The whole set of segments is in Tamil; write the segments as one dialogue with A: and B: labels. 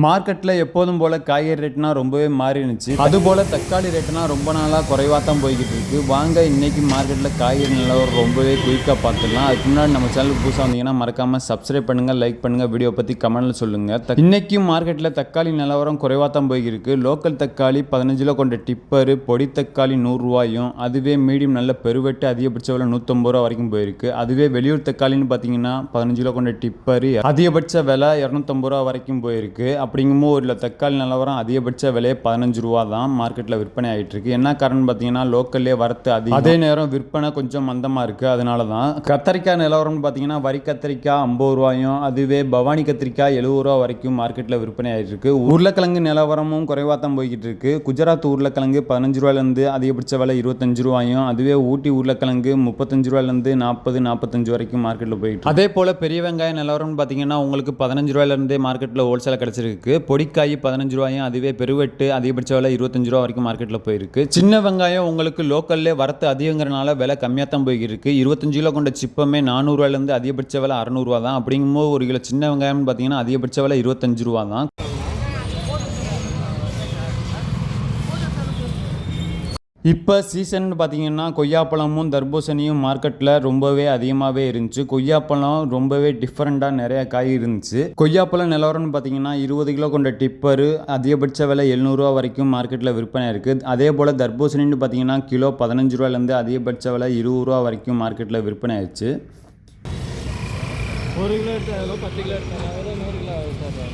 A: மார்க்கெட்டில் எப்போதும் போல் காய்கறி ரேட்னா ரொம்பவே மாறி இருந்துச்சு. அதுபோல் தக்காளி ரேட்னா ரொம்ப நாளாக குறைவாக தான் போய்கிட்டு இருக்குது. வாங்க இன்றைக்கி மார்க்கெட்டில் காய்கறி நிலவரம் ரொம்பவே குயிக்காக பார்த்துடலாம். அதுக்கு முன்னாடி நம்ம சேனலுக்கு புதுசாக வந்தீங்கன்னா மறக்காமல் சப்ஸ்கிரைப் பண்ணுங்கள், லைக் பண்ணுங்கள், வீடியோ பற்றி கமெண்ட்டில் சொல்லுங்கள். இன்றைக்கும் மார்க்கெட்டில் தக்காளி நிலவரம் குறைவாக தான் போய்கிருக்கு. லோக்கல் தக்காளி 15 கிலோ கொண்ட டிப்பரு, பொடி தக்காளி 100 ரூபாயும், அதுவே மீடியம் நல்ல பெருவெட்டு அதிகபட்ச விலை 150 ரூபா வரைக்கும் போயிருக்கு. அதுவே வெளியூர் தக்காளின்னு பார்த்தீங்கன்னா 15 கிலோ கொண்ட டிப்பரு அதிகபட்ச விலை 250 ரூபா வரைக்கும் போயிருக்கு. அப்படிங்கும்போது ஒரு தக்காளி நிலவரம் அதிகபட்ச விலையை 15 ரூபா தான் மார்க்கெட்டில் விற்பனை ஆகிட்டு இருக்கு. என்ன காரணம் பார்த்தீங்கன்னா லோக்கல்லே வரத்து அதிகம், அதே நேரம் விற்பனை கொஞ்சம் மந்தமாக இருக்குது. அதனால தான் கத்திரிக்காய் நிலவரம்னு பார்த்தீங்கன்னா வரி கத்திரிக்காய் 50 ரூபாயும், அதுவே பவானி கத்திரிக்காய் 70 ரூபா வரைக்கும் மார்க்கெட்டில் விற்பனை ஆகிட்டு இருக்கு. உருளைக்கிழங்கு நிலவரமும் குறைவாக தான் போய்கிட்டு இருக்கு. குஜராத் உருளைக்கிழங்கு 15 ரூபாயிலேருந்து அதிகபட்ச விலை 25 ரூபாயும், அதுவே ஊட்டி உருளைக்கிழங்கு 35 ரூபாயிலேருந்து 40-45 வரைக்கும் மார்க்கெட்டில் போயிட்டு. அதே போல் பெரிய வெங்காய நிலவரம்னு பார்த்தீங்கன்னா உங்களுக்கு 15 ரூபாயிலேருந்தே மார்க்கெட்டில் ஹோல்சேலாக கிடச்சிருக்கு. பொடிக்காய் 15 ரூபாயும், அதுவே பெருவெட்டு அதிகபட்ச விலை 25 ரூபா வரைக்கும் மார்க்கெட்டில் போயிருக்கு. சின்ன வெங்காயம் உங்களுக்கு லோக்கல்லே வரத்து அதிகங்கிறனால விலை கம்மியாக தான் போயிருக்கு. 25 கிலோ கொண்ட சிப்பமே 400 ரூபாயிலேருந்து அதிகபட்ச விலை 600 ரூபா தான். அப்படிங்கும்போது ஒரு கிலோ சின்ன வெங்காயம்னு பார்த்தீங்கன்னா அதிகபட்ச விலை 25 ரூபா தான். இப்போ சீசன் பார்த்தீங்கன்னா கொய்யாப்பழமும் தர்பூசணியும் மார்க்கெட்டில் ரொம்பவே அதிகமாகவே இருந்துச்சு. கொய்யாப்பழம் ரொம்பவே டிஃப்ரெண்ட்டாக நிறைய காய் இருந்துச்சு. கொய்யாப்பழம் நிலவரம்னு பார்த்தீங்கன்னா 20 கிலோ கொண்ட டிப்பரு அதிகபட்ச விலை 700 ரூபா வரைக்கும் மார்க்கெட்டில் விற்பனை இருக்குது. அதே போல் தர்பூசணின்னு பார்த்தீங்கன்னா கிலோ 15 ரூபாயிலேருந்து அதிகபட்ச விலை 20 ரூபா வரைக்கும் மார்க்கெட்டில் விற்பனை ஆயிடுச்சு.
B: 1 கிலோ எடுத்தாலும் 10 கிலோ எடுத்தாலும் 100 கிலோ சார்.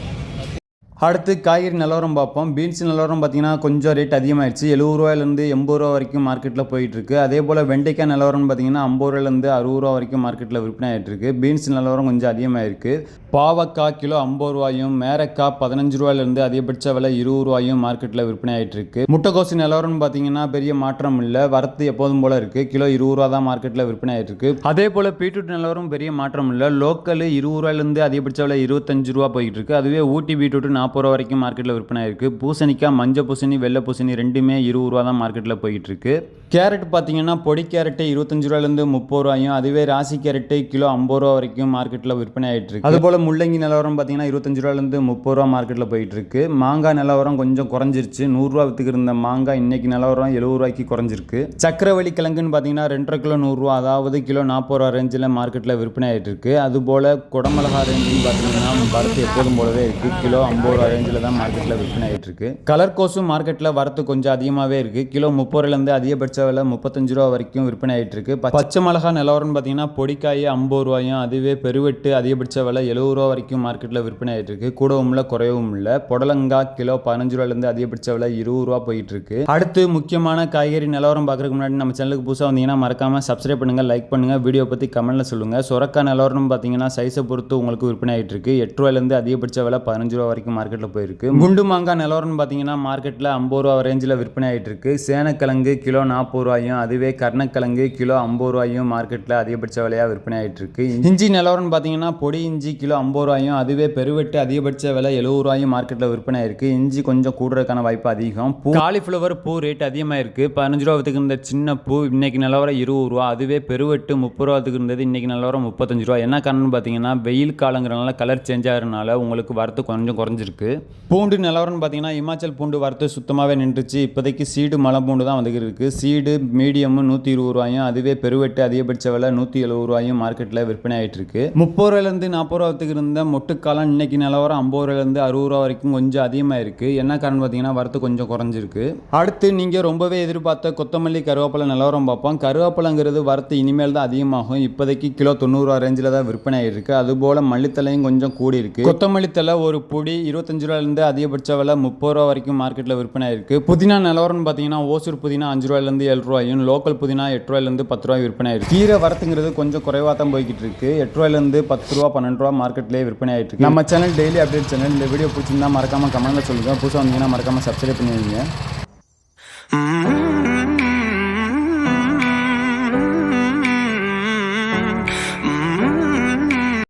A: அடுத்து காய்கறி நிலவரம் பார்ப்போம். பீன்ஸ் நிலவரம் பார்த்தீங்கன்னா கொஞ்சம் ரேட் அதிகமாகிடுச்சு. 70 ரூபாயிலேருந்து 80 ரூபா வரைக்கும் மார்க்கெட்டில் போயிட்டுருக்கு. அதே போல் வெண்டைக்காய் நிலவரம் பார்த்தீங்கன்னா 50 ரூபாயிலேருந்து 60 ரூபா வரைக்கும் மார்க்கெட்டில் விற்பனை ஆகிட்டு இருக்கு. பீன்ஸ் நிலவரம் கொஞ்சம் அதிகமாகிருக்கு. பாவக்காய் கிலோ 50 ரூபாயும், மேரக்காய் 15 ரூபாயிலேருந்து அதிகபட்ச விலை 20 ரூபாயும் மார்க்கெட்டில் விற்பனை ஆகிட்டு இருக்கு. முட்டைக்கோசு நிலவரம்னு பார்த்தீங்கன்னா பெரிய மாற்றம் இல்லை, வரத்து எப்போதும் போல இருக்குது. கிலோ 20 ரூபா தான் மார்க்கெட்டில் விற்பனை ஆகிட்டு இருக்கு. அதே போல் பீட்ரூட் நிலவரம் பெரிய மாற்றம் இல்லை. லோக்கல் 20 ரூபாயிலேருந்து அதிகபட்ச விலை 25 ரூபா போயிட்டு இருக்கு. அதுவே ஊட்டி பீட்ரூட் 40 ரூபா வரைக்கும் மார்க்கெட்டில் விற்பனை ஆயிருக்கு. பூசணிக்காய், மஞ்சள் பூசணி, வெள்ளை பூசணி ரெண்டுமே 20 ரூபா தான் மார்க்கெட்டில் போயிட்டு இருக்கு. கேரட் பார்த்தீங்கன்னா பொடி கேரட்டு 25 ரூபாயிலேருந்து 30 ரூபாயும், அதுவே ராசி கேரட்டு கிலோ 50 ரூபா வரைக்கும் மார்க்கெட்டில் விற்பனை ஆகிட்டு இருக்கு. அதுபோல் முள்ளங்கி நிலவரம் பார்த்தீங்கன்னா 25 ரூபாயிலேருந்து 30 ரூபா மார்க்கெட்டில் போயிட்டு இருக்கு. மாங்காய் நிலவரம் கொஞ்சம் குறைஞ்சிருச்சு. 100 ரூபா வித்துக்கு இருந்த மாங்காய் இன்னைக்கு நிலவரம் 70 ரூபாய்க்கு குறைஞ்சிருக்கு. சக்கரவள்ளி கிழங்குன்னு பார்த்தீங்கன்னா 2.5 கிலோ 100 ரூபா, அதாவது கிலோ 40 ரூபா ரேஞ்சில் மார்க்கெட்டில் விற்பனை ஆகிட்டு இருக்கு. அதுபோல் குடமிளகா ரேஞ்சுன்னு பார்த்தீங்கன்னா வரத்து எப்போதும் போலவே இருக்குது. கிலோ 50 ரூபா ரேஞ்சில் தான் மார்க்கெட்டில் விற்பனை ஆகிட்டு இருக்கு. கலர் கோஸும் மார்க்கெட்டில் வரத்து கொஞ்சம் அதிகமாகவே இருக்குது. கிலோ 30 ரூபாயிலேருந்து அதிகபட்ச விலை 35 ரூபா வரைக்கும் விற்பனை ஆகிட்டு இருக்கு. பச்சை மிளகா நிலவரம்னு பார்த்தீங்கன்னா பொடிக்காய் 50 ரூபாயும், அதுவே பெருவெட்டு அதிகபட்ச விலை 70 ரூபா வரைக்கும் மார்க்கெட்டில் விற்பனை ஆகிட்டு இருக்கு. கூடவும் இல்லை குறையவும் இல்லை. புடலங்காய் கிலோ 15 ரூபாயிலேருந்து அதிகபட்ச விலை 20 ரூபா போயிட்டு இருக்கு. அடுத்து முக்கியமான காய்கறி நிலவரம் பார்க்கறதுக்கு முன்னாடி நம்ம சேனலுக்கு புதுசாக வந்தீங்கன்னா மறக்காம சப்ஸ்கிரைப் பண்ணுங்க, லைக் பண்ணுங்க, வீடியோ பற்றி கமெண்ட்ல சொல்லுங்க. சுரக்காய் நிலவரம் பார்த்தீங்கன்னா சைஸை பொறுத்து உங்களுக்கு விற்பனை ஆகிட்டு இருக்கு. 8 ரூபாயிலேருந்து அதிகபட்ச விலை 15 ரூபா வரைக்கும் மார்க்கெட்டில் போயிருக்கு. குண்டு மாங்காய் நிலவரம் பார்த்தீங்கன்னா மார்க்கெட்டில் 50 ரூபா ரேஞ்சில் விற்பனை ஆகிட்டு இருக்கு. சேனக்கிழங்கு கிலோ 40 ரூபாயும், அதுவே கருணக்கிழங்கு கிலோ 50 ரூபாயும் மார்க்கெட்டில் அதிகபட்ச விலையாக விற்பனை ஆகிட்டு இருக்கு. இஞ்சி நிலவரம் பார்த்தீங்கன்னா பொடி இஞ்சி கிலோ 50 ரூபாயும், அதுவே பெருவெட்டு அதிகபட்ச விலை 70 ரூபாயும் மார்க்கெட்டில் விற்பனை ஆயிருக்கு. இஞ்சி கொஞ்சம் கூடுறதுக்கான வாய்ப்பு அதிகம். காலிஃப்ளவர் பூ ரேட் அதிகமாக இருக்குது. 15 ரூபா வித்துக்கு இருந்த சின்ன பூ இன்னைக்கு நிலவரம் 20 ரூபா, அதுவே பெருவெட்டு 30 ரூபா வித்துக்கு இருந்தது இன்னைக்கு நிலவரம் 35 ரூபா. என்ன காரணம்னு பார்த்தீங்கன்னா வெயில் காலங்கிறனால கலர் சேஞ்ச் ஆகிறதுனால உங்களுக்கு வரத்து கொஞ்சம் குறைஞ்சிருக்கு. பூண்டு நிலவரம்னு பார்த்தீங்கன்னா இமாச்சல் பூண்டு வரத்து சுத்தமாகவே நின்றுச்சு. இப்போதைக்கு சீடு மலை பூண்டு தான் வந்துக்கிட்டு இருக்குது. சீடு மீடியம் 120 ரூபாயும், அதுவே பெருவெட்டு அதிகபட்ச விலை 170 ரூபாயும் மார்க்கெட்டில் விற்பனை ஆகிட்டு இருக்கு. 30 ரூபாயிலேருந்து 40 ரூபா வித்துக்கு இருந்த மொட்டுக்காலம் இன்னைக்கு நிலவரம் 50 ரூபாயிலேருந்து 60 ரூபா வரைக்கும் கொஞ்சம் அதிகமாக இருக்குது. என்ன காரணம் பார்த்தீங்கன்னா வரத்து கொஞ்சம் குறைஞ்சிருக்கு. அடுத்து நீங்கள் ரொம்பவே எதிர்பார்த்த கொத்தமல்லி கருவேப்பிலை நிலவரம் பார்ப்போம். கருவேப்பிலைங்கிறது வரத்து இனிமேல் தான் அதிகமாகும். இப்போதைக்கு கிலோ 90 ரூபா ரேஞ்சில் தான் விற்பனை ஆகிருக்கு. அதுபோல் மல்லித்தலையும் கொஞ்சம் கூடி இருக்கு. கொத்தமல்லி தலை ஒரு பொடி 25 ரூபாயிலேருந்து அதிகபட்ச விலை 30 ரூபா வரைக்கும் மார்க்கெட்டில் விற்பனை ஆயிருக்கு. புதினா நிலவரம்னு பார்த்தீங்கன்னா ஓசூர் புதினா 5 ரூபாயிலேருந்து 7 ரூபாயும், லோக்கல் புதினா 8 ரூபாயிலேருந்து 10 ரூபாய் விற்பனை ஆயிருக்கு. கீரை வரத்துங்கிறது கொஞ்சம் குறைவாக தான் போய்கிட்டு இருக்கு. 8 ரூபாயிலேருந்து 10 ரூபா 12 ரூபா மார்க்கெட்லேயே விற்பனை ஆகிட்டு இருக்கு. நம்ம சேனல் டெய்லி அப்டேட் சேனல். இந்த வீடியோ பிடிச்சிருந்தா மறக்காம கமெண்ட்ல சொல்லுங்க. புதுசாக வந்தீங்கன்னா மறக்காம சப்ஸ்கிரைப் பண்ணி வைங்க.